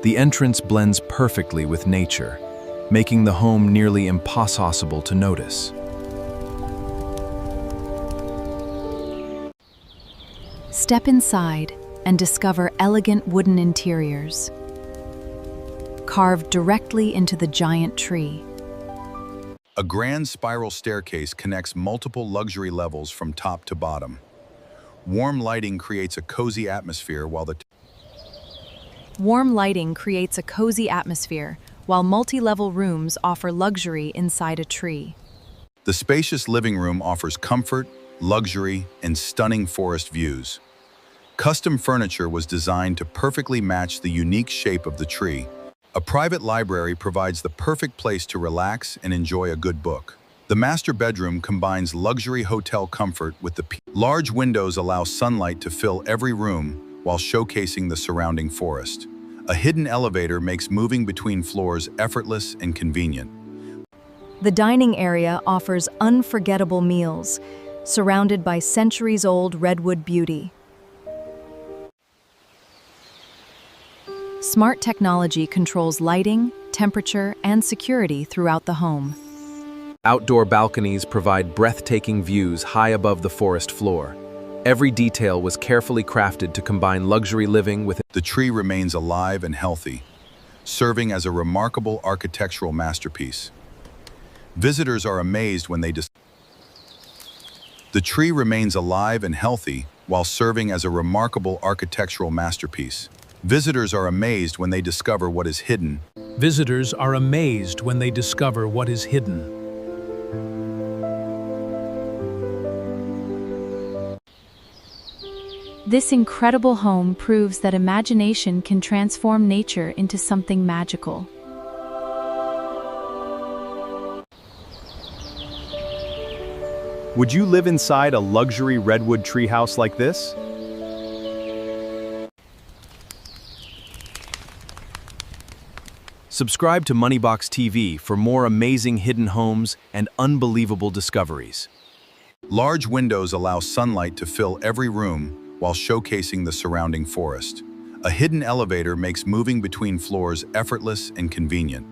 The entrance blends perfectly with nature, making the home nearly impossible to notice. Step inside and discover elegant wooden interiors, carved directly into the giant tree. A grand spiral staircase connects multiple luxury levels from top to bottom. Warm lighting creates a cozy atmosphere while multi-level rooms offer luxury inside a tree. The spacious living room offers comfort, luxury, and stunning forest views. Custom furniture was designed to perfectly match the unique shape of the tree. A private library provides the perfect place to relax and enjoy a good book. The master bedroom combines luxury hotel comfort with the large windows allow sunlight to fill every room while showcasing the surrounding forest. A hidden elevator makes moving between floors effortless and convenient. The dining area offers unforgettable meals, surrounded by centuries-old redwood beauty. Smart technology controls lighting, temperature, and security throughout the home. Outdoor balconies provide breathtaking views high above the forest floor. Every detail was carefully crafted to combine luxury living with... The tree remains alive and healthy, serving as a remarkable architectural masterpiece. Visitors are amazed when they The tree remains alive and healthy while serving as a remarkable architectural masterpiece. Visitors are amazed when they discover what is hidden. Visitors are amazed when they discover what is hidden. This incredible home proves that imagination can transform nature into something magical. Would you live inside a luxury redwood treehouse like this? Subscribe to Moneybox TV for more amazing hidden homes and unbelievable discoveries. Large windows allow sunlight to fill every room while showcasing the surrounding forest. A hidden elevator makes moving between floors effortless and convenient.